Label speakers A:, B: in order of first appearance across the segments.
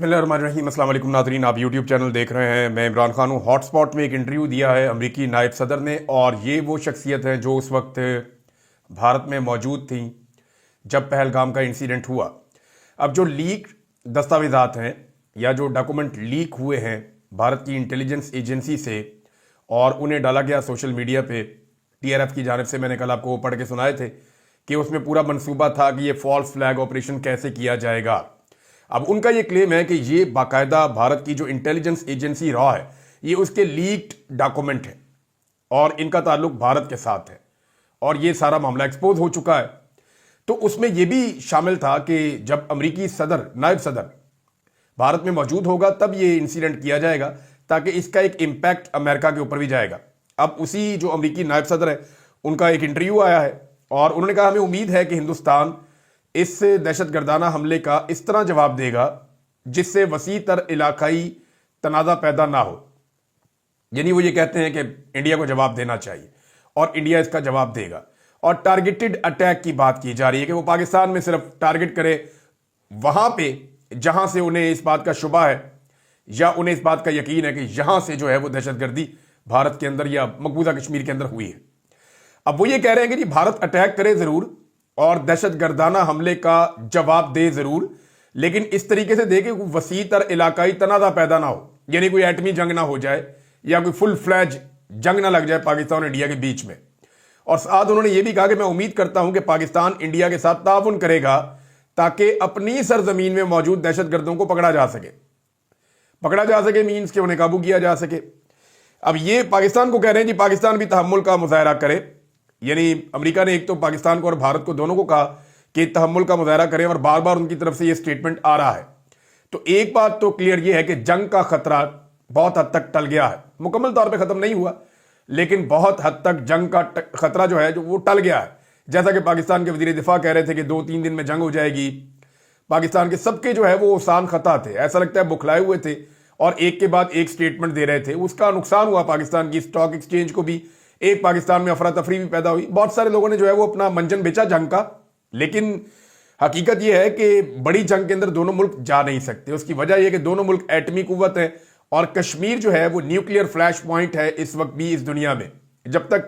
A: बिस्मिल्लाहिर्रहमानिर्रहीम। अस्सलाम वालेकुम नाज़रीन, आप यूट्यूब चैनल देख रहे हैं। मैं इमरान खान हूँ। हॉट स्पॉट में एक इंटरव्यू दिया है अमरीकी नायब सदर ने, और ये वो शख्सियत है जो उस वक्त भारत में मौजूद थी जब पहलगाम का इंसिडेंट हुआ। अब जो लीक दस्तावेज़ात हैं या जो डॉक्यूमेंट लीक हुए हैं भारत की इंटेलिजेंस एजेंसी से और उन्हें डाला गया सोशल मीडिया पे TRF की जानिब से, मैंने कल आपको वो पढ़ के सुनाए थे कि उसमें पूरा मंसूबा था कि ये फॉल्स फ्लैग ऑपरेशन कैसे किया जाएगा। अब उनका ये क्लेम है कि ये बाकायदा भारत की जो इंटेलिजेंस एजेंसी रॉ है ये उसके लीक्ड डॉक्यूमेंट है और इनका ताल्लुक भारत के साथ है और ये सारा मामला एक्सपोज हो चुका है। तो उसमें यह भी शामिल था कि जब अमरीकी सदर, नायब सदर भारत में मौजूद होगा तब ये इंसिडेंट किया जाएगा ताकि इसका एक इम्पैक्ट अमेरिका के ऊपर भी जाएगा। अब उसी जो अमरीकी नायब सदर है उनका एक इंटरव्यू आया है और उन्होंने कहा हमें उम्मीद है कि हिंदुस्तान इस दहशतगर्दाना हमले का इस तरह जवाब देगा जिससे वसी तर इलाकाई तनाज़ा पैदा ना हो। यानी वो ये कहते हैं कि इंडिया को जवाब देना चाहिए और इंडिया इसका जवाब देगा। और टारगेटेड अटैक की बात की जा रही है कि वो पाकिस्तान में सिर्फ टारगेट करे वहां पे जहां से उन्हें इस बात का शुबा है या उन्हें इस बात का यकीन है कि यहां से जो है वो दहशतगर्दी भारत के अंदर या मकबूजा कश्मीर के अंदर हुई है। अब वो ये कह रहे हैं कि जी भारत अटैक करे जरूर और दहशतगर्दाना हमले का जवाब दे जरूर, लेकिन इस तरीके से दे कि वसी तर इलाकाई तनाज़ा पैदा ना हो, यानी कोई एटमी जंग ना हो जाए या कोई फुल फ्लैज जंग ना लग जाए पाकिस्तान और इंडिया के बीच में। और साथ उन्होंने ये भी कहा कि मैं उम्मीद करता हूं कि पाकिस्तान इंडिया के साथ ताउन करेगा ताकि अपनी सरजमीन में मौजूद दहशतगर्दों को पकड़ा जा सके मीन्स के उन्हें काबू किया जा सके। अब ये पाकिस्तान को कह रहे हैं जी पाकिस्तान भी तहम्मुल का मुजाहरा करे, यानी अमेरिका ने एक तो पाकिस्तान को और भारत को दोनों को कहा कि तहम्मुल का मुजाहरा करें और बार बार उनकी तरफ से ये स्टेटमेंट आ रहा है। तो एक बात तो क्लियर ये है कि जंग का खतरा बहुत हद तक टल गया है, मुकम्मल तौर पे खत्म नहीं हुआ लेकिन बहुत हद तक जंग का खतरा जो है जो वो टल गया है। जैसा कि पाकिस्तान के वजीर दिफा कह रहे थे कि 2-3 दिन में जंग हो जाएगी। पाकिस्तान के सबके जो है वो आसान खता थे, ऐसा लगता है बुखलाए हुए थे और एक के बाद एक स्टेटमेंट दे रहे थे। उसका नुकसान हुआ पाकिस्तान की स्टॉक एक्सचेंज को भी, एक पाकिस्तान में अफरा तफरी भी पैदा हुई, बहुत सारे लोगों ने जो है वो अपना मंजन बेचा जंग का। लेकिन हकीकत यह है कि बड़ी जंग के अंदर दोनों मुल्क जा नहीं सकते। उसकी वजह यह कि दोनों मुल्क एटमी कुव्वत है और कश्मीर जो है वो न्यूक्लियर फ्लैश पॉइंट है इस वक्त भी इस दुनिया में। जब तक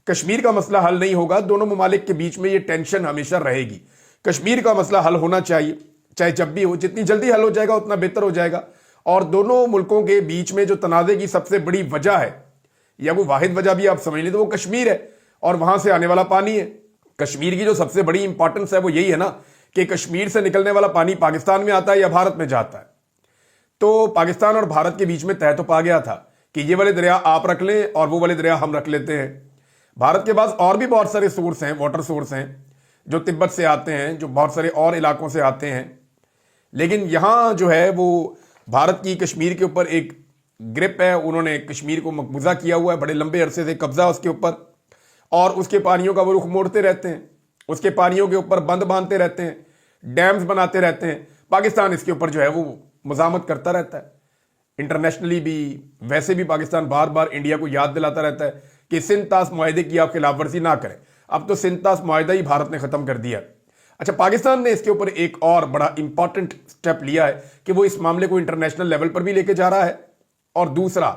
A: कश्मीर का मसला हल नहीं होगा दोनों ममालिक के बीच में ये टेंशन हमेशा रहेगी। कश्मीर का मसला हल होना चाहिए, चाहे जब भी हो, जितनी जल्दी हल हो जाएगा उतना बेहतर हो जाएगा। और दोनों मुल्कों के बीच में जो तनाज़े की सबसे बड़ी वजह है या वो वाहिद वजह भी आप समझ लें तो वो कश्मीर है और वहां से आने वाला पानी है। कश्मीर की जो सबसे बड़ी इंपॉर्टेंस है वो यही है ना कि कश्मीर से निकलने वाला पानी पाकिस्तान में आता है या भारत में जाता है। तो पाकिस्तान और भारत के बीच में तय तो पा गया था कि ये वाले दरिया आप रख लें और वो वाले दरिया हम रख लेते हैं। भारत के पास और भी बहुत सारे सोर्स हैं, वाटर सोर्स हैं जो तिब्बत से आते हैं, जो बहुत सारे और इलाकों से आते हैं। लेकिन यहां जो है वो भारत की कश्मीर के ऊपर एक ग्रिप है, उन्होंने कश्मीर को मकबूजा किया हुआ है, बड़े लंबे अरसे से कब्जा उसके ऊपर, और उसके पानियों का वो रुख मोड़ते रहते हैं, उसके पानियों के ऊपर बंद बांधते रहते हैं, डैम्स बनाते रहते हैं। पाकिस्तान इसके ऊपर जो है वो मुजामत करता रहता है। इंटरनेशनली भी, वैसे भी पाकिस्तान बार बार इंडिया को याद दिलाता रहता है कि सिंध-तास मुआहदे की आप खिलाफ वर्जी ना करें। अब तो सिंध-तास मुआहदा ही भारत ने खत्म कर दिया। अच्छा, पाकिस्तान ने इसके ऊपर एक और बड़ा इंपॉर्टेंट स्टेप लिया है कि वो इस मामले को इंटरनेशनल लेवल पर भी लेके जा रहा है। और दूसरा,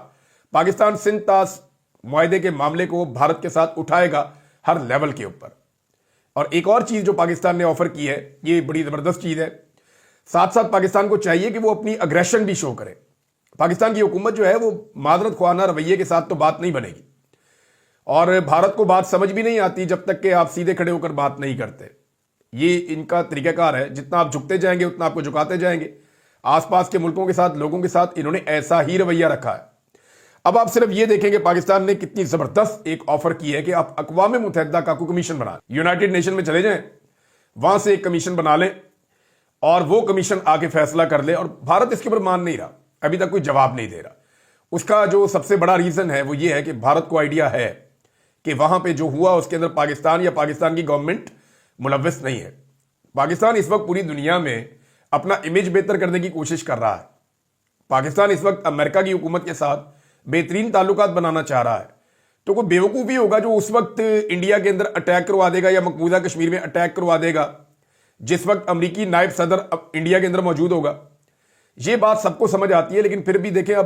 A: पाकिस्तान सिंध-तास मुआहदे के मामले को भारत के साथ उठाएगा हर लेवल के ऊपर। और एक और चीज जो पाकिस्तान ने ऑफर की है, ये बड़ी जबरदस्त चीज है। साथ साथ पाकिस्तान को चाहिए कि वो अपनी अग्रेशन भी शो करे। पाकिस्तान की हुकूमत जो है वो मादरत ख्वाना रवैये के साथ तो बात नहीं बनेगी और भारत को बात समझ भी नहीं आती जब तक कि आप सीधे खड़े होकर बात नहीं करते। ये इनका तरीकाकार है, जितना आप झुकते जाएंगे उतना आपको झुकाते जाएंगे। आसपास के मुल्कों के साथ, लोगों के साथ इन्होंने ऐसा ही रवैया रखा है। अब आप सिर्फ ये देखेंगे पाकिस्तान ने कितनी जबरदस्त एक ऑफर की है कि आप अक़वाम मुत्तहिदा का कोई कमीशन बना, यूनाइटेड नेशन में चले जाएं, वहां से एक कमीशन बना लें और वो कमीशन आके फैसला कर ले। और भारत इसके ऊपर मान नहीं रहा, अभी तक कोई जवाब नहीं दे रहा। उसका जो सबसे बड़ा रीजन है वो ये है कि भारत को आइडिया है कि वहां पे जो हुआ उसके अंदर पाकिस्तान या पाकिस्तान की गवर्नमेंट मुलव्वस नहीं है। पाकिस्तान इस वक्त पूरी दुनिया में अपना इमेज बेहतर करने की कोशिश कर रहा है। पाकिस्तान इस वक्त अमेरिका की हुकूमत के साथ बेहतरीन ताल्लुकात बनाना चाह रहा है। तो कोई बेवकूफ़ी होगा जो उस वक्त इंडिया के अंदर अटैक करवा देगा या मकबूजा कश्मीर में अटैक करवा देगा जिस वक्त अमरीकी नायब सदर इंडिया के अंदर मौजूद होगा। یہ بات سب کو سمجھ آتی ہے، لیکن پھر بھی دیکھیں اب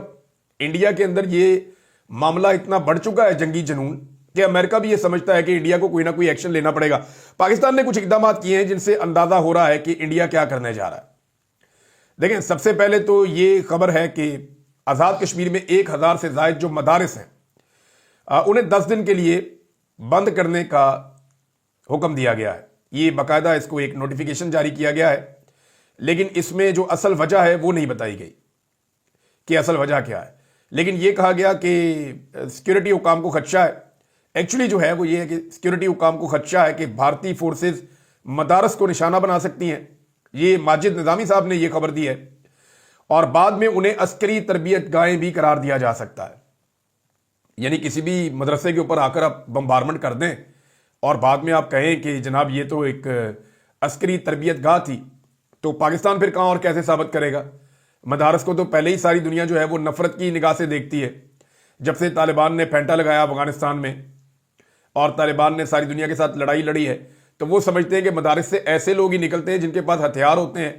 A: انڈیا کے اندر یہ معاملہ اتنا بڑھ چکا ہے جنگی جنون کہ امریکہ بھی یہ سمجھتا ہے کہ انڈیا کو کوئی نہ کوئی ایکشن لینا پڑے گا۔ پاکستان نے کچھ اقدامات کیے ہیں جن سے اندازہ ہو رہا ہے کہ انڈیا کیا کرنے جا رہا ہے۔ دیکھیں سب سے پہلے تو یہ خبر ہے کہ آزاد کشمیر میں 1000 سے زائد جو مدارس ہیں انہیں 10 دن کے لیے بند کرنے کا حکم دیا گیا ہے۔ یہ باقاعدہ اس کو ایک نوٹیفیکیشن جاری کیا گیا ہے، لیکن اس میں جو اصل وجہ ہے وہ نہیں بتائی گئی کہ اصل وجہ کیا ہے، لیکن یہ کہا گیا کہ سیکیورٹی حکام کو خدشہ ہے۔ ایکچولی جو ہے وہ یہ ہے کہ سیکیورٹی حکام کو خدشہ ہے کہ بھارتی فورسز مدارس کو نشانہ بنا سکتی ہیں۔ یہ ماجد نظامی صاحب نے یہ خبر دی ہے، اور بعد میں انہیں عسکری تربیت گاہیں بھی قرار دیا جا سکتا ہے۔ یعنی کسی بھی مدرسے کے اوپر آ کر آپ بمبارمنٹ کر دیں اور بعد میں آپ کہیں کہ جناب یہ تو ایک عسکری تربیت گاہ تھی، تو پاکستان پھر کہاں اور کیسے ثابت کرے گا؟ مدارس کو تو پہلے ہی ساری دنیا جو ہے وہ نفرت کی نگاہ سے دیکھتی ہے۔ جب سے طالبان نے پھینٹا لگایا افغانستان میں اور طالبان نے ساری دنیا کے ساتھ لڑائی لڑی ہے، تو وہ سمجھتے ہیں کہ مدارس سے ایسے لوگ ہی نکلتے ہیں جن کے پاس ہتھیار ہوتے ہیں،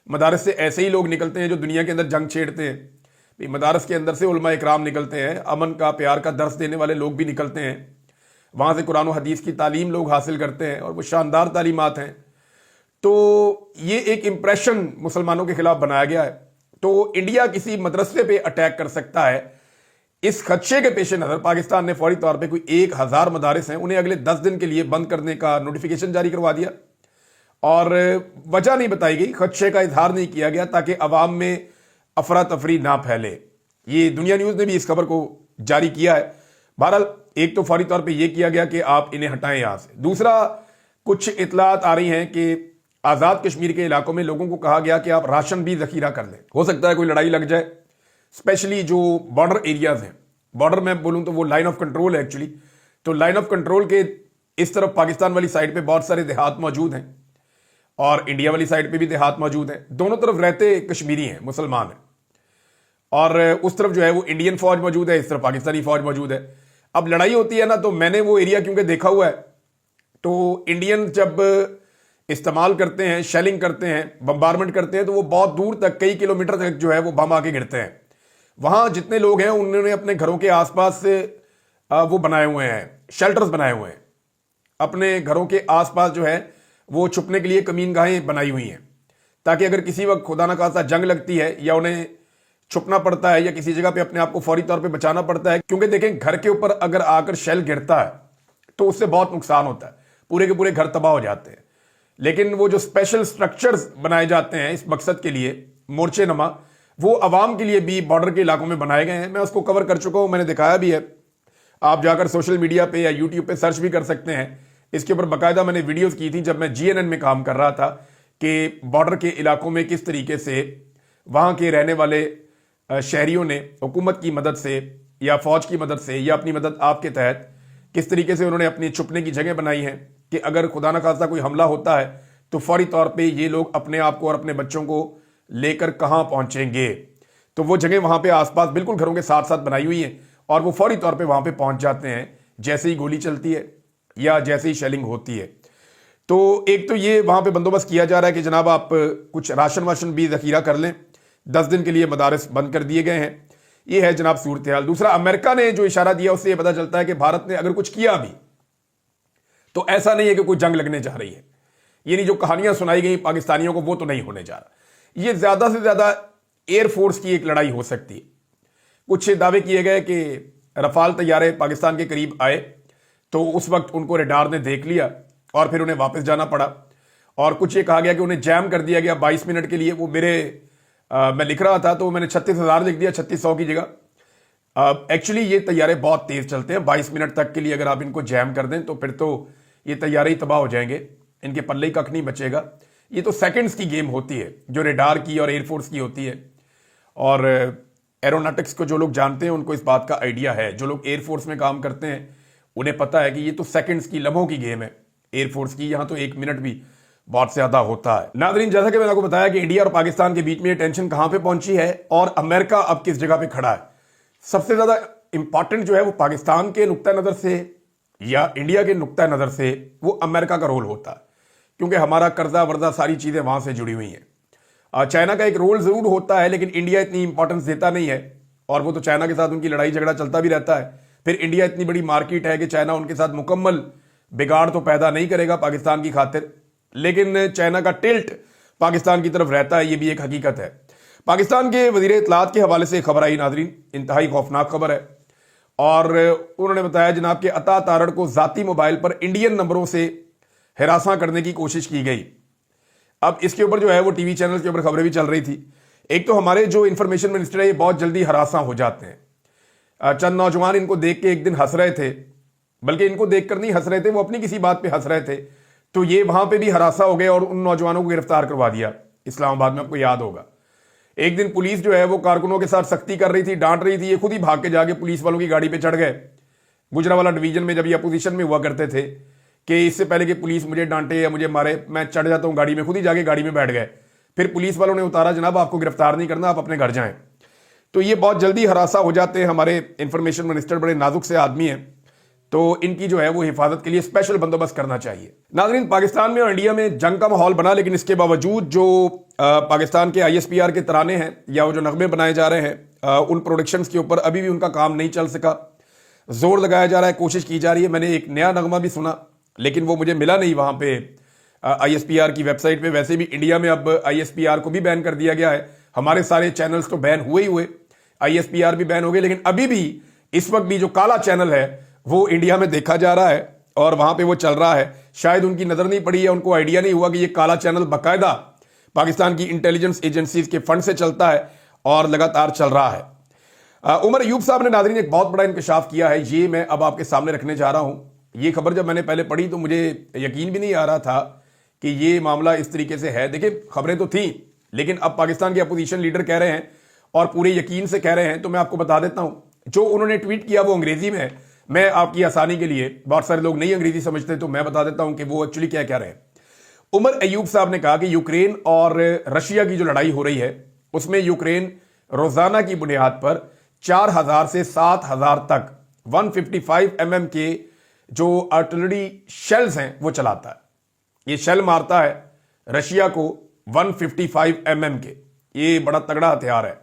A: مدارس سے ایسے ہی لوگ نکلتے ہیں جو دنیا کے اندر جنگ چھیڑتے ہیں۔ مدارس کے اندر سے علماء اکرام نکلتے ہیں، امن کا پیار کا درس دینے والے لوگ بھی نکلتے ہیں، وہاں سے قرآن و حدیث کی تعلیم لوگ حاصل کرتے ہیں، اور وہ شاندار تعلیمات ہیں۔ تو یہ ایک امپریشن مسلمانوں کے خلاف بنایا گیا ہے۔ تو انڈیا کسی مدرسے پہ اٹیک کر سکتا ہے، اس خدشے کے پیش نظر پاکستان نے فوری طور پہ کوئی 1000 مدارس ہیں انہیں اگلے 10 دن کے لیے بند کرنے کا نوٹیفیکیشن جاری کروا دیا، اور وجہ نہیں بتائی گئی، خدشے کا اظہار نہیں کیا گیا تاکہ عوام میں افراتفری نہ پھیلے۔ یہ دنیا نیوز نے بھی اس خبر کو جاری کیا ہے۔ بہرحال ایک تو فوری طور پہ یہ کیا گیا کہ آپ انہیں ہٹائیں یہاں سے۔ دوسرا، کچھ اطلاعات آ رہی ہیں کہ آزاد کشمیر کے علاقوں میں لوگوں کو کہا گیا کہ آپ راشن بھی ذخیرہ کر لیں، ہو سکتا ہے کوئی لڑائی لگ جائے، اسپیشلی جو بارڈر ایریاز ہیں۔ بارڈر میں بولوں تو وہ لائن آف کنٹرول ہے ایکچولی، تو لائن آف کنٹرول کے اس طرف پاکستان والی سائڈ پہ بہت سارے دیہات موجود ہیں، اور انڈیا والی سائڈ پہ بھی دیہات موجود ہیں، دونوں طرف رہتے کشمیری ہیں، مسلمان ہیں، اور اس طرف جو ہے وہ انڈین فوج موجود ہے، اس طرف پاکستانی فوج موجود ہے۔ اب لڑائی ہوتی ہے نا، تو میں نے وہ ایریا کیونکہ دیکھا ہوا ہے، تو انڈین جب استعمال کرتے ہیں، شیلنگ کرتے ہیں، بمبارمنٹ کرتے ہیں، تو وہ بہت دور تک، کئی کلومیٹر تک جو ہے وہ بم آ کے گرتے ہیں۔ وہاں جتنے لوگ ہیں انہوں نے اپنے گھروں کے آس پاس سے وہ بنائے ہوئے ہیں، شیلٹرز بنائے ہوئے ہیں، اپنے گھروں کے آس پاس جو ہے وہ چھپنے کے لیے کمین گاہیں بنائی ہوئی ہیں، تاکہ اگر کسی وقت خدا نہ خواستہ جنگ لگتی ہے یا انہیں چھپنا پڑتا ہے یا کسی جگہ پہ اپنے آپ کو فوری طور پہ بچانا پڑتا ہے، کیونکہ دیکھیں گھر کے اوپر اگر آ کر شیل گرتا ہے تو اس سے بہت نقصان ہوتا ہے، پورے کے پورے گھر تباہ ہو جاتے ہیں۔ لیکن وہ جو اسپیشل سٹرکچرز بنائے جاتے ہیں اس مقصد کے لیے، مورچے نما، وہ عوام کے لیے بھی بارڈر کے علاقوں میں بنائے گئے ہیں۔ میں اس کو کور کر چکا ہوں، میں نے دکھایا بھی ہے، آپ جا کر سوشل میڈیا پہ یا یوٹیوب پہ سرچ بھی کر سکتے ہیں۔ اس کے اوپر باقاعدہ میں نے ویڈیوز کی تھی جب میں GNN میں کام کر رہا تھا، کہ بارڈر کے علاقوں میں کس طریقے سے وہاں کے رہنے والے شہریوں نے حکومت کی مدد سے یا فوج کی مدد سے یا اپنی مدد آپ کے تحت کس طریقے سے انہوں نے اپنی چھپنے کی جگہ بنائی ہیں کہ اگر خدا نہ خواستہ کوئی حملہ ہوتا ہے تو فوری طور پہ یہ لوگ اپنے آپ کو اور اپنے بچوں کو لے کر کہاں پہنچیں گے۔ تو وہ جگہ وہاں پہ آس پاس بالکل گھروں کے ساتھ ساتھ بنائی ہوئی ہیں، اور وہ فوری طور پہ وہاں پہ پہنچ جاتے ہیں جیسے ہی گولی چلتی ہے یا جیسے ہی شیلنگ ہوتی ہے۔ تو ایک تو یہ وہاں پہ بندوبست کیا جا رہا ہے کہ جناب آپ کچھ راشن واشن بھی ذخیرہ کر لیں، 10 دن کے لیے مدارس بند کر دیے گئے ہیں۔ یہ ہے جناب صورتحال۔ دوسرا، امریکہ نے جو اشارہ دیا اس سے یہ پتہ چلتا ہے کہ بھارت نے اگر کچھ کیا بھی تو ایسا نہیں ہے کہ کوئی جنگ لگنے جا رہی ہے، یعنی جو کہانیاں سنائی گئی پاکستانیوں کو وہ تو نہیں ہونے جا رہا۔ یہ زیادہ سے زیادہ ایئر فورس کی ایک لڑائی ہو سکتی ہے۔ کچھ دعوے کیے گئے کہ رفال طیارے پاکستان کے قریب آئے تو اس وقت ان کو ریڈار نے دیکھ لیا اور پھر انہیں واپس جانا پڑا، اور کچھ یہ کہا گیا کہ انہیں جیم کر دیا گیا 22 منٹ کے لیے۔ وہ میں لکھ رہا تھا تو میں نے 36,000 لکھ دیا 3600 کی جگہ۔ ایکچولی یہ طیارے بہت تیز چلتے ہیں، 22 منٹ تک کے لیے اگر آپ ان کو جیم کر دیں تو پھر تو یہ طیارے ہی تباہ ہو جائیں گے، ان کے پلے ہی ککھ نہیں بچے گا۔ یہ تو سیکنڈز کی گیم ہوتی ہے جو ریڈار کی اور ایئر فورس کی ہوتی ہے، اور ایروناٹکس کو جو لوگ جانتے ہیں ان کو اس بات کا آئیڈیا ہے۔ جو لوگ ایئر فورس میں کام کرتے ہیں انہیں پتا ہے کہ یہ تو سیکنڈز کی، لمحوں کی گیم ہے ایئر فورس کی، یہاں تو 1 منٹ بھی بہت زیادہ ہوتا ہے۔ ناظرین، جیسا کہ میں نے آپ کو بتایا کہ انڈیا اور پاکستان کے بیچ میں یہ ٹینشن کہاں پہ پہنچی ہے اور امریکہ اب کس جگہ پہ کھڑا ہے۔ سب سے زیادہ امپورٹنٹ جو ہے وہ پاکستان کے نقطہ نظر سے یا انڈیا کے نقطہ نظر سے وہ امریکہ کا رول ہوتا ہے، کیونکہ ہمارا قرضہ ورزہ ساری چیزیں وہاں سے جڑی ہوئی ہیں، चाइना का एक रोल जरूर होता है, लेकिन इंडिया इतनी इंपॉर्टेंस देता नहीं है, और वो तो चाइना के साथ उनकी लड़ाई झगड़ा चलता भी रहता है। फिर इंडिया इतनी बड़ी मार्केट है कि चाइना उनके साथ मुकम्मल बिगाड़ तो पैदा नहीं करेगा पाकिस्तान की खातिर, लेकिन चाइना का टिल्ट पाकिस्तान की तरफ रहता है, ये भी एक हकीकत है। पाकिस्तान के वजीर इत्तलात के हवाले से खबर आई नाजरीन, इंतहाई खौफनाक खबर है, और उन्होंने बताया जनाब कि अता तारड़ को जाती मोबाइल पर इंडियन नंबरों से हिरासा करने की कोशिश की गई। अब इसके ऊपर जो है वो टीवी चैनल के ऊपर खबरें भी चल रही थी। एक तो हमारे जो इंफॉर्मेशन मिनिस्टर है ये बहुत जल्दी हरासा हो जाते हैं। चंद नौजवान इनको देख के एक दिन हंस रहे थे, बल्कि इनको देखकर नहीं हंस रहे थे, वो अपनी किसी बात पे हंस रहे थे, तो ये वहां पे भी हरासा हो गए और उन नौजवानों को गिरफ्तार करवा दिया इस्लामाबाद में। आपको याद होगा एक दिन पुलिस जो है वो कारकुनों के साथ सख्ती कर रही थी, डांट रही थी, ये खुद ही भाग के जाके पुलिस वालों की गाड़ी पे चढ़ गए। गुजरावाला डिवीजन में जब ये अपोजिशन में हुआ करते थे कि इससे पहले कि पुलिस मुझे डांटे या मुझे मारे, मैं चढ़ जाता हूं गाड़ी में, खुद ही जाके गाड़ी में बैठ गए। फिर पुलिस वालों ने उतारा, जनाब आपको गिरफ्तार नहीं करना, आप अपने घर जाएं। तो ये बहुत जल्दी हरासा हो जाते हैं। हमारे इंफॉर्मेशन मिनिस्टर बड़े नाजुक से आदमी हैं, तो इनकी जो है वो हिफाजत के लिए स्पेशल बंदोबस्त करना चाहिए। नाज़रीन, पाकिस्तान में और इंडिया में जंग का माहौल बना, लेकिन इसके बावजूद जो पाकिस्तान के ISPR के तराने हैं या वो जो नगमे बनाए जा रहे हैं, उन प्रोडक्शंस के ऊपर अभी भी उनका काम नहीं चल सका। जोर लगाया जा रहा है, कोशिश की जा रही है। मैंने एक नया नगमा भी सुना, लेकिन वो मुझे मिला नहीं वहां पे ISPR की वेबसाइट पे। वैसे भी इंडिया में अब ISPR को भी बैन कर दिया गया है, हमारे सारे चैनल्स तो बैन हुए ही हुए, ISPR भी बैन हो गए, लेकिन अभी भी इस वक्त भी जो काला चैनल है वो इंडिया में देखा जा रहा है और वहां पे वो चल रहा है। शायद उनकी नजर नहीं पड़ी या उनको आइडिया नहीं हुआ कि ये काला चैनल बाकायदा पाकिस्तान की इंटेलिजेंस एजेंसीज के फंड से चलता है और लगातार चल रहा है। उमर अयूब साहब ने नाज़रीन एक बहुत बड़ा इंकशाफ किया है, ये मैं अब आपके सामने रखने जा रहा हूं। ये खबर जब मैंने पहले पढ़ी तो मुझे यकीन भी नहीं आ रहा था कि ये मामला इस तरीके से है। देखिए खबरें तो थी, लेकिन अब पाकिस्तान के अपोजिशन लीडर कह रहे हैं और पूरे यकीन से कह रहे हैं, तो मैं आपको बता देता हूं। जो उन्होंने ट्वीट किया वो अंग्रेजी में है, मैं आपकी आसानी के लिए, बहुत सारे लोग नहीं अंग्रेजी समझते, तो मैं बता देता हूं कि वो एक्चुअली क्या कह रहे हैं। उमर अयूब साहब ने कहा कि यूक्रेन और रशिया की जो लड़ाई हो रही है उसमें यूक्रेन रोजाना की बुनियाद पर 4000 से 7000 तक 155 mm के जो आर्टिलरी शेल्स हैं वो चलाता है। ये शेल मारता है रशिया को 155 mm के। ये बड़ा तगड़ा हथियार है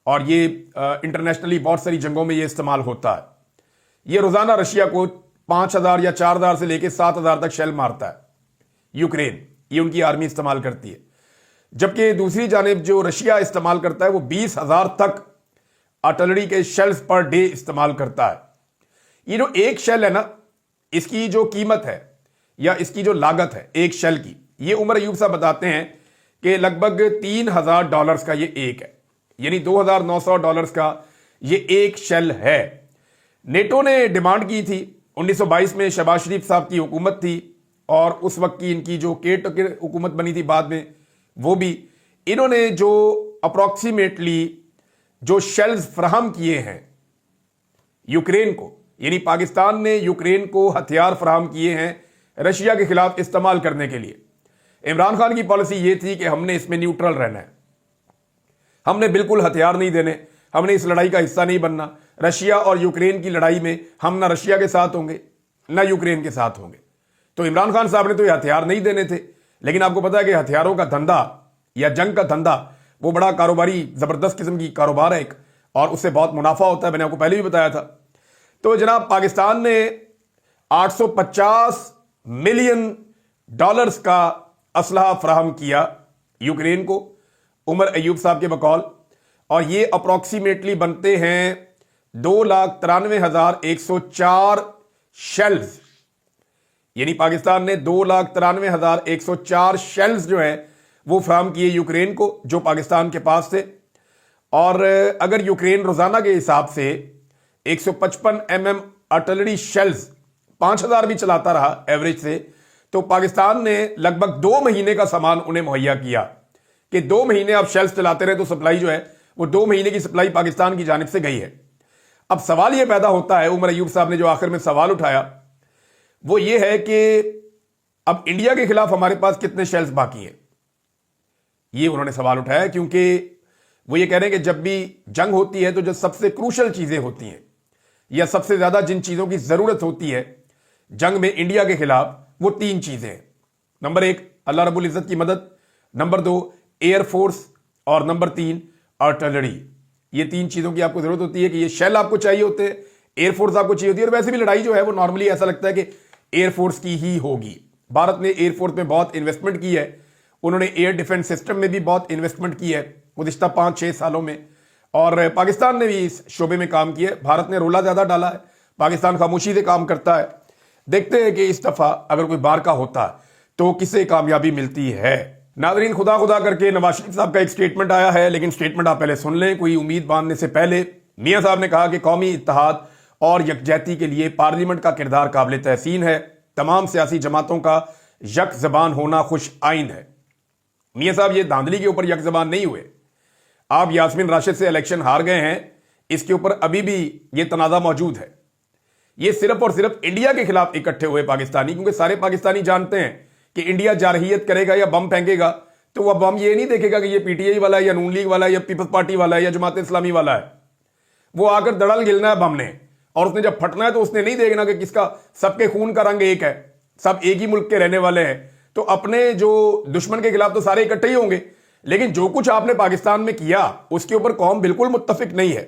A: और ये इंटरनेशनली बहुत सारी जंगों में ये इस्तेमाल होता है। ये रोजाना रशिया को 5000 या 4000 से लेकर 7000 तक शेल मारता है यूक्रेन, ये उनकी आर्मी इस्तेमाल करती है। जबकि दूसरी जानिब जो रशिया इस्तेमाल करता है वो 20,000 तक आर्टिलरी के शेल्स पर डे इस्तेमाल करता है। ये जो एक शेल है ना, इसकी जो कीमत है या इसकी जो लागत है एक शेल की, ये उमर अयूब साहब बताते हैं कि लगभग $3000 का ये एक है, यानी $2900 का ये एक शेल है। नेटो ने डिमांड की थी 1922 में, शहबाज शरीफ साहब की हुकूमत थी और उस वक्त की इनकी जो केयर हुकूमत बनी थी बाद में, वो भी इन्होंने जो अप्रॉक्सीमेटली जो शेल्स फराहम किए हैं यूक्रेन को, यानी पाकिस्तान ने यूक्रेन को हथियार फराहम किए हैं रशिया के खिलाफ इस्तेमाल करने के लिए। इमरान खान की पॉलिसी ये थी कि हमने इसमें न्यूट्रल रहना है, हमने बिल्कुल हथियार नहीं देने, हमने इस लड़ाई का हिस्सा नहीं बनना। रशिया और यूक्रेन की लड़ाई में हम ना रशिया के साथ होंगे ना यूक्रेन के साथ होंगे। तो इमरान खान साहब ने तो ये हथियार नहीं देने थे, लेकिन आपको पता है कि हथियारों का धंधा या जंग का धंधा वो बड़ा कारोबारी जबरदस्त किस्म की कारोबार है एक, और उससे बहुत मुनाफा होता है, मैंने आपको पहले भी बताया था। तो जनाब पाकिस्तान ने $850 मिलियन का असलहा फराहम किया यूक्रेन को उमर अयूब साहब के बकौल, और ये अप्रॉक्सीमेटली बनते हैं 2,93,104 शेल्स। यानी पाकिस्तान ने 2,93,104 शेल्स जो है वो फराहम किए यूक्रेन को, जो पाकिस्तान के पास थे। और अगर यूक्रेन रोजाना के हिसाब से 155 mm आर्टिलरी शेल्स 5000 भी चलाता रहा एवरेज से, तो पाकिस्तान ने लगभग 2 महीने का सामान उन्हें मुहैया किया कि 2 महीने आप शेल्स चलाते रहे तो सप्लाई जो है वो 2 महीने की सप्लाई पाकिस्तान की जानिब से गई है। अब सवाल यह पैदा होता है, उमर अयूब साहब ने जो आखिर में सवाल उठाया वो ये है कि अब इंडिया के खिलाफ हमारे पास कितने शेल्स बाकी हैं, ये उन्होंने सवाल उठाया। क्योंकि वो ये कह रहे हैं कि जब भी जंग होती है तो जो सबसे क्रूशल चीजें होती हैं या सबसे ज्यादा जिन चीजों की जरूरत होती है जंग में इंडिया के खिलाफ, वो 3 चीजें हैं। नंबर 1 अल्लाह रब्बुल इज्जत की मदद, नंबर 2 एयरफोर्स और नंबर 3 आर्टिलरी। ये 3 चीजों की आपको जरूरत होती है कि ये शेल आपको चाहिए होते हैं, एयरफोर्स आपको चाहिए होती है, और वैसे भी लड़ाई जो है वो नॉर्मली ऐसा लगता है कि एयरफोर्स की ही होगी। भारत ने एयरफोर्स में बहुत इन्वेस्टमेंट की है, उन्होंने एयर डिफेंस सिस्टम में भी बहुत इन्वेस्टमेंट की है गुज़िश्ता 5-6 सालों में, और पाकिस्तान ने भी इस शोबे में काम किया है। भारत ने रोला ज्यादा डाला है, पाकिस्तान खामोशी से काम करता है। देखते हैं कि इस दफा अगर कोई बार का होता है तो किसे कामयाबी मिलती है। नाजरीन, खुदा खुदा करके नवाज शरीफ साहब का एक स्टेटमेंट आया है, लेकिन स्टेटमेंट आप पहले सुन लें। कोई उम्मीद बांधने से पहले मियां साहब ने कहा कि कौमी इत्तेहाद और यकजहती के लिए पार्लियामेंट का किरदार काबिल तहसीन है, तमाम सियासी जमातों का यक जबान होना खुश आइन है। मियां साहब ये धांधली के ऊपर यक जबान नहीं हुए। आप यास्मीन राशिद से इलेक्शन हार गए हैं, इसके ऊपर अभी भी ये तनाजा मौजूद है। ये सिर्फ और सिर्फ इंडिया के खिलाफ इकट्ठे हुए पाकिस्तानी, क्योंकि सारे पाकिस्तानी जानते हैं कि इंडिया जारहियत करेगा या बम फेंकेगा तो वह बम ये नहीं देखेगा कि ये पीटीआई वाला है या नून लीग वाला है या पीपल्स पार्टी वाला है या जमात इस्लामी वाला है। वो आकर दड़ल गिलना है बम ने, और उसने जब फटना है तो उसने नहीं देखना कि किसका, सबके खून का रंग एक है, सब एक ही मुल्क के रहने वाले हैं, तो अपने जो दुश्मन के खिलाफ तो सारे इकट्ठे ही होंगे। लेकिन जो कुछ आपने पाकिस्तान में किया उसके ऊपर कौम बिल्कुल मुत्तफिक नहीं है।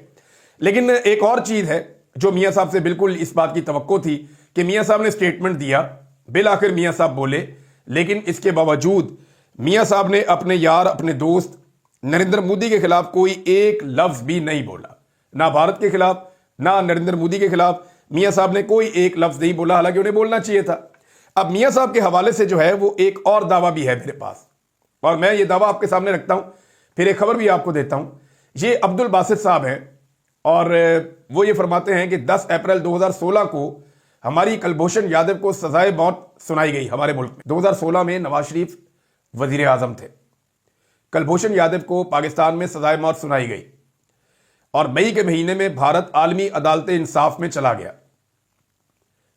A: लेकिन एक और चीज है जो मियां साहब से बिल्कुल इस बात की तवक्को थी कि मियां साहब ने स्टेटमेंट दिया, बिल आखिर मियां साहब बोले, लेकिन इसके बावजूद मियां साहब ने अपने यार, अपने दोस्त नरेंद्र मोदी के खिलाफ कोई एक लफ्ज भी नहीं बोला। ना भारत के खिलाफ, ना नरेंद्र मोदी के खिलाफ मियां साहब ने कोई एक लफ्ज नहीं बोला, हालांकि उन्हें बोलना चाहिए था। अब मियां साहब के हवाले से जो है वो एक और दावा भी है मेरे पास, और मैं ये दावा आपके सामने रखता हूं, फिर एक खबर भी आपको देता हूं। ये अब्दुल बासित साहब हैं, और वो ये फरमाते हैं कि 10 अप्रैल 2016 को हमारी कुलभूषण यादव को सजाए मौत सुनाई गई हमारे मुल्क में। 2016 में नवाज शरीफ वजीर आजम थे, कुलभूषण यादव को पाकिस्तान में सजाए मौत सुनाई गई, और मई के महीने में भारत आलमी अदालत इंसाफ में चला गया।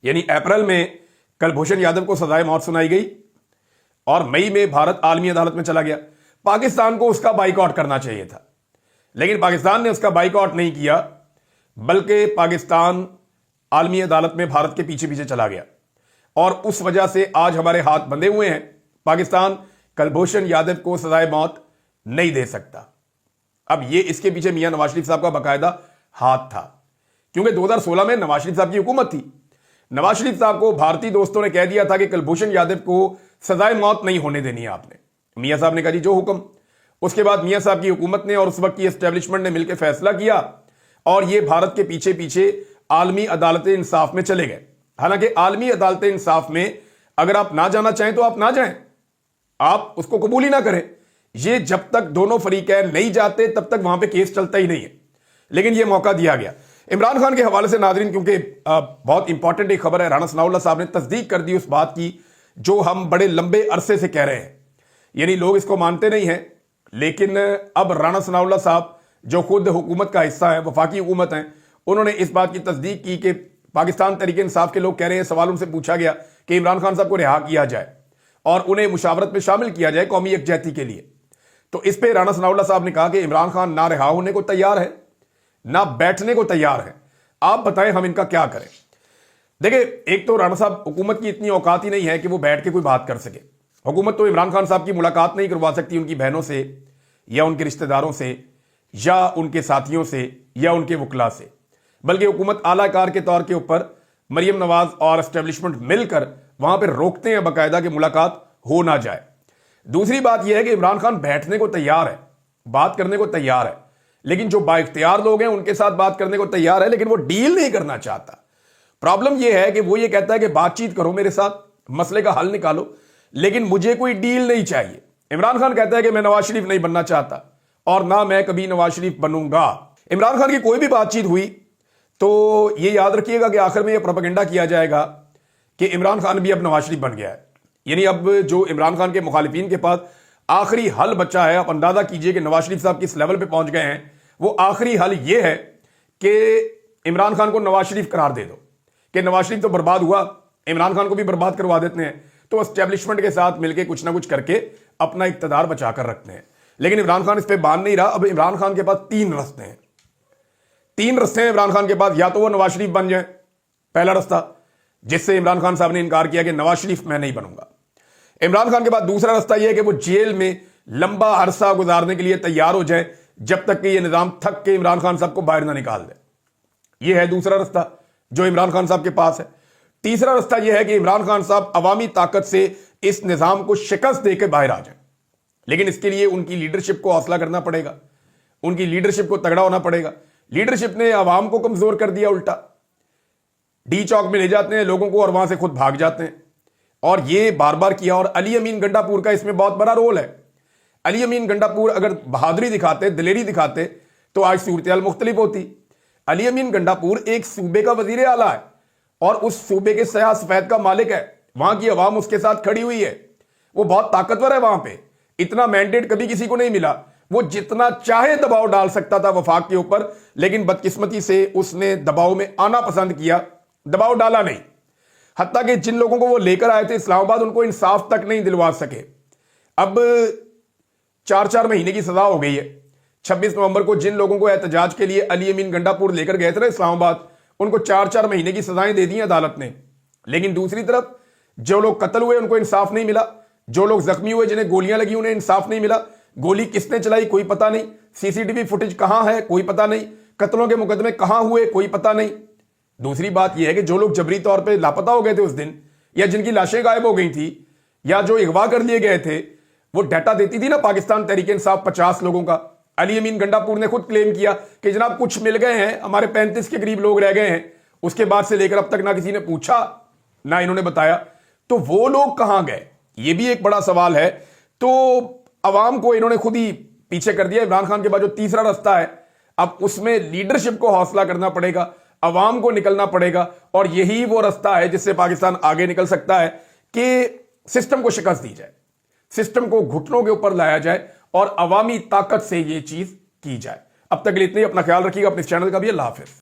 A: यानी अप्रैल में कुलभूषण यादव को सजाए मौत सुनाई गई और मई में भारत आलमी अदालत में चला गया। पाकिस्तान को उसका बाइकआउट करना चाहिए था, लेकिन पाकिस्तान ने उसका बाइकआउट नहीं किया, बल्कि पाकिस्तान आलमी अदालत में भारत के पीछे पीछे चला गया, और उस वजह से आज हमारे हाथ बंधे हुए हैं। पाकिस्तान कुलभूषण यादव को सजाए मौत नहीं दे सकता। अब ये इसके पीछे मियां नवाज शरीफ साहब का बाकायदा हाथ था, क्योंकि 2016 में नवाज शरीफ साहब की हुकूमत थी। नवाज शरीफ साहब को भारतीय दोस्तों ने कह दिया था कि कुलभूषण यादव को सजाए मौत नहीं होने देनी है आपने। मियां साहब ने कहा जी जो हुक्म। उसके बाद मियां साहब की हुकूमत ने और उस वक्त की एस्टेब्लिशमेंट ने मिलकर फैसला किया, और ये भारत के पीछे पीछे आलमी अदालत इंसाफ में चले गए। हालांकि आलमी अदालत इंसाफ में अगर आप ना जाना चाहें तो आप ना जाएं, आप उसको कबूल ही ना करें। ये जब तक दोनों फरीकैन नहीं जाते तब तक वहां पे केस चलता ही नहीं है, लेकिन ये मौका दिया गया। इमरान खान के हवाले से नाजरीन, क्योंकि बहुत इंपॉर्टेंट एक खबर है, राणा सनाउल्लाह साहब ने तस्दीक कर दी उस बात की जो हम बड़े लंबे अरसे से कह रहे हैं। यानी लोग इसको मानते नहीं हैं, लेकिन अब राणा सनाउल्लाह साहब जो खुद हुकूमत का हिस्सा है, वफाकी हुकूमत है, उन्होंने इस बात की तस्दीक की कि पाकिस्तान तहरीक इंसाफ के लोग कह रहे हैं, सवाल उनसे पूछा गया कि इमरान खान साहब को रिहा किया जाए और उन्हें मुशावरत में शामिल किया जाए कौमी यकजहती के लिए। तो इस पे राणा सनाउल्लाह साहब ने कहा कि इमरान खान ना रिहा होने को तैयार है, ना बैठने को तैयार है। आप बताएं हम इनका क्या करें। देखिए, एक तो राणा साहब, हुकूमत की इतनी औकात ही नहीं है कि वो बैठ के कोई बात कर सके। हुकूमत तो इमरान खान साहब की मुलाकात नहीं करवा सकती उनकी बहनों से या उनके रिश्तेदारों से या उनके साथियों से या उनके वकला से, बल्कि हुकूमत आलाकार के तौर के ऊपर मरियम नवाज और एस्टेब्लिशमेंट मिलकर वहां पर रोकते हैं बाकायदा कि मुलाकात हो ना जाए। दूसरी बात यह है कि इमरान खान बैठने को तैयार है, बात करने को तैयार है, लेकिन जो बाइख्तियार लोग हैं उनके साथ बात करने को तैयार है, लेकिन वो डील नहीं करना चाहता। प्रॉब्लम यह है कि वो ये कहता है कि बातचीत करो मेरे साथ, मसले का हल निकालो, लेकिन मुझे कोई डील नहीं चाहिए। इमरान खान कहता है कि मैं नवाज शरीफ नहीं बनना चाहता और ना मैं कभी नवाज शरीफ बनूंगा। इमरान खान की कोई भी बातचीत हुई तो ये याद रखिएगा कि आखिर में यह प्रोपेगेंडा किया जाएगा कि इमरान खान भी अब नवाज शरीफ बन गया है। यानी अब जो इमरान खान के मुखालिफिन के पास आखिरी हल बचा है, आप अंदाजा कीजिए कि नवाज शरीफ साहब किस लेवल पे पहुंच गए हैं। वो आखिरी हल ये है कि इमरान खान को नवाज शरीफ करार दे दो कि नवाज शरीफ तो बर्बाद हुआ, इमरान खान को भी बर्बाद करवा देते हैं, तो एस्टेब्लिशमेंट के साथ मिलकर कुछ ना कुछ करके अपना इक्तदार बचाकर रखते हैं। लेकिन इमरान खान इस पे बांध नहीं रहा। अब इमरान खान के पास तीन रस्ते हैं इमरान खान के पास। या तो वो नवाज शरीफ बन जाए, पहला रास्ता, जिससे इमरान खान साहब ने इनकार किया कि नवाज शरीफ मैं नहीं बनूंगा। इमरान खान के बाद दूसरा रास्ता यह है कि वो जेल में लंबा अरसा गुजारने के लिए तैयार हो जाए जब तक कि यह निजाम थक के इमरान खान साहब को बाहर ना निकाल दे। यह है दूसरा रास्ता जो इमरान खान साहब के पास है। तीसरा रास्ता यह है कि इमरान खान साहब अवामी ताकत से इस निजाम को शिकस्त देकर बाहर आ जाए, लेकिन इसके लिए उनकी लीडरशिप को हौसला करना पड़ेगा, उनकी लीडरशिप को तगड़ा होना पड़ेगा। लीडरशिप ने अवाम को कमजोर कर दिया, उल्टा डी चौक में ले जाते हैं लोगों को और वहां से खुद भाग जाते हैं, और ये बार बार किया। और अली अमीन गंडापुर का इसमें बहुत बड़ा रोल है। अली अमीन गंडापुर अगर बहादुरी दिखाते, दिलेरी दिखाते, तो आज सूरत मुख्तलिफ होती। अली अमीन गंडापुर एक सूबे का वजीर आला है और उस सूबे के सया सफेद का मालिक है। वहां की अवाम उसके साथ खड़ी हुई है, वो बहुत ताकतवर है। वहां पे इतना मैंडेट कभी किसी को नहीं मिला, वो जितना चाहे दबाव डाल सकता था वफाक के ऊपर, लेकिन बदकिस्मती से उसने दबाव में आना पसंद किया, दबाव डाला नहीं। हत्ता कि जिन लोगों को वो लेकर आए थे इस्लामाबाद, उनको इंसाफ तक नहीं दिलवा सके। अब 4-4 महीने की सजा हो गई है। 26 नवंबर को जिन लोगों को एहतजाज के लिए अली अमीन गंडापुर लेकर गए थे ना इस्लामाबाद, उनको 4-4 महीने की सजाएं दे दी अदालत ने। लेकिन दूसरी तरफ जो लोग कत्ल हुए उनको इंसाफ नहीं मिला, जो लोग जख्मी हुए, जिन्हें गोलियां लगी, उन्हें इंसाफ नहीं मिला। गोली किसने चलाई कोई पता नहीं, सीसीटीवी फुटेज कहां है कोई पता नहीं, कत्लों के मुकदमे कहां हुए कोई पता नहीं। दूसरी बात यह है कि जो लोग जबरी तौर पे लापता हो गए थे उस दिन, या जिनकी लाशें गायब हो गई थी, या जो अगवा कर लिए गए थे, वो डाटा देती थी ना पाकिस्तान तहरीक इंसाफ 50 लोगों का। अली अमीन गंडापुर ने खुद क्लेम किया कि जनाब कुछ मिल गए हैं, हमारे 35 के करीब लोग रह गए हैं। उसके बाद से लेकर अब तक ना किसी ने पूछा ना इन्होंने बताया। तो वो लोग कहां गए, ये भी एक बड़ा सवाल है। तो अवाम को इन्होंने खुद ही पीछे कर दिया। इमरान खान के बाद जो तीसरा रास्ता है, अब उसमें लीडरशिप को हौसला करना पड़ेगा, अवाम को निकलना पड़ेगा, और यही वो रास्ता है जिससे पाकिस्तान आगे निकल सकता है कि सिस्टम को शिकस्त दी जाए, सिस्टम को घुटनों के ऊपर लाया जाए और अवामी ताकत से यह चीज की जाए। अब तक के लिए इतना ही। अपना ख्याल रखिएगा, अपने चैनल का भी। अल्लाह हाफिज।